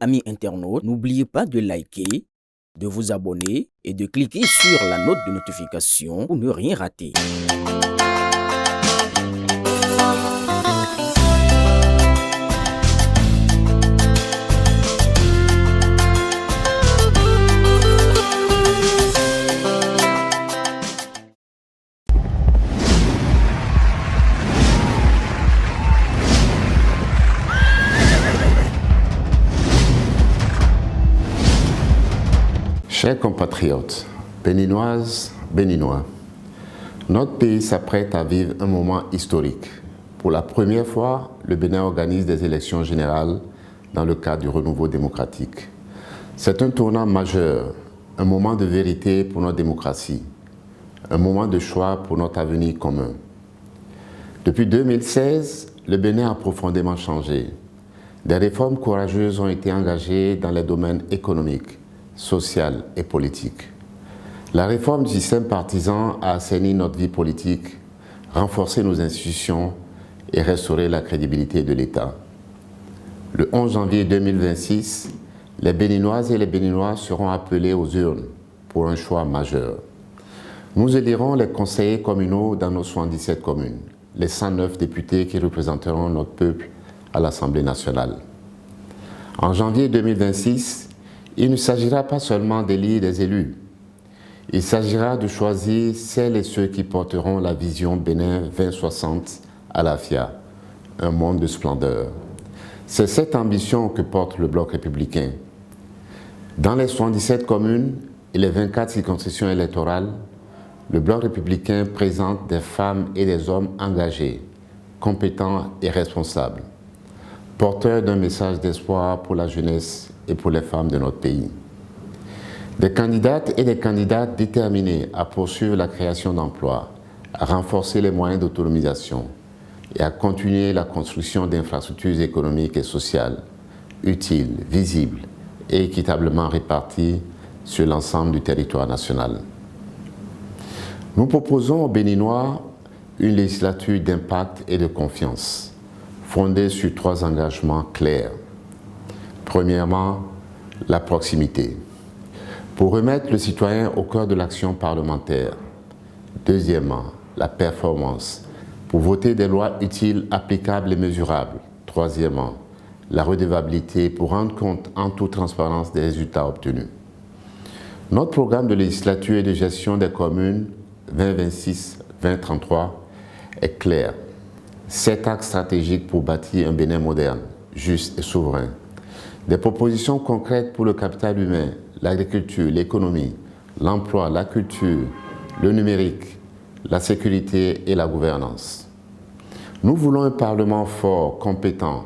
Amis internautes, n'oubliez pas de liker, de vous abonner et de cliquer sur la note de notification pour ne rien rater. Chers compatriotes, béninoises, béninois, notre pays s'apprête à vivre un moment historique. Pour la première fois, le Bénin organise des élections générales dans le cadre du renouveau démocratique. C'est un tournant majeur, un moment de vérité pour notre démocratie, un moment de choix pour notre avenir commun. Depuis 2016, le Bénin a profondément changé. Des réformes courageuses ont été engagées dans les domaines économiques, social et politique. La réforme du système partisan a assaini notre vie politique, renforcé nos institutions et restauré la crédibilité de l'État. Le 11 janvier 2026, les Béninoises et les Béninois seront appelés aux urnes pour un choix majeur. Nous élirons les conseillers communaux dans nos 77 communes, les 109 députés qui représenteront notre peuple à l'Assemblée nationale. En janvier 2026, il ne s'agira pas seulement d'élire des élus. Il s'agira de choisir celles et ceux qui porteront la vision Bénin 2060 à la FIA, un monde de splendeur. C'est cette ambition que porte le Bloc républicain. Dans les 77 communes et les 24 circonscriptions électorales, le Bloc républicain présente des femmes et des hommes engagés, compétents et responsables, porteurs d'un message d'espoir pour la jeunesse et pour les femmes de notre pays. Des candidates et des candidats déterminés à poursuivre la création d'emplois, à renforcer les moyens d'autonomisation et à continuer la construction d'infrastructures économiques et sociales utiles, visibles et équitablement réparties sur l'ensemble du territoire national. Nous proposons aux Béninois une législature d'impact et de confiance, fondée sur 3 engagements clairs. Premièrement, la proximité, pour remettre le citoyen au cœur de l'action parlementaire. Deuxièmement, la performance, pour voter des lois utiles, applicables et mesurables. Troisièmement, la redevabilité, pour rendre compte en toute transparence des résultats obtenus. Notre programme de législature et de gestion des communes 2026-2033 est clair. 7 axes stratégiques pour bâtir un Bénin moderne, juste et souverain. Des propositions concrètes pour le capital humain, l'agriculture, l'économie, l'emploi, la culture, le numérique, la sécurité et la gouvernance. Nous voulons un Parlement fort, compétent,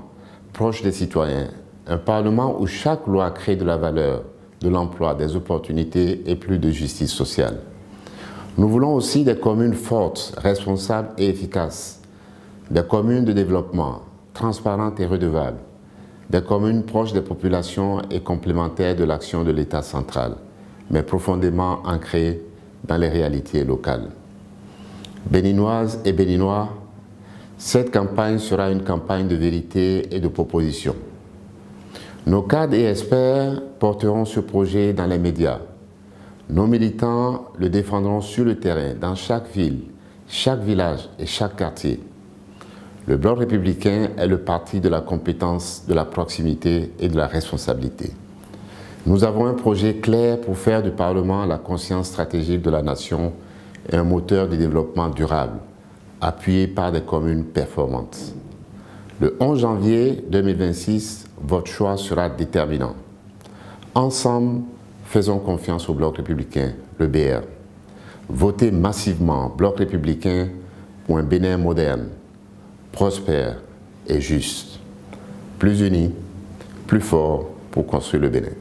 proche des citoyens, un Parlement où chaque loi crée de la valeur, de l'emploi, des opportunités et plus de justice sociale. Nous voulons aussi des communes fortes, responsables et efficaces, des communes de développement, transparentes et redevables, des communes proches des populations et complémentaires de l'action de l'État central, mais profondément ancrées dans les réalités locales. Béninoises et Béninois, cette campagne sera une campagne de vérité et de proposition. Nos cadres et experts porteront ce projet dans les médias. Nos militants le défendront sur le terrain, dans chaque ville, chaque village et chaque quartier. Le Bloc républicain est le parti de la compétence, de la proximité et de la responsabilité. Nous avons un projet clair pour faire du Parlement la conscience stratégique de la nation et un moteur de développement durable, appuyé par des communes performantes. Le 11 janvier 2026, votre choix sera déterminant. Ensemble, faisons confiance au Bloc républicain, le BR. Votez massivement Bloc républicain pour un Bénin moderne, prospère et juste. Plus unis, plus forts pour construire le Bénin.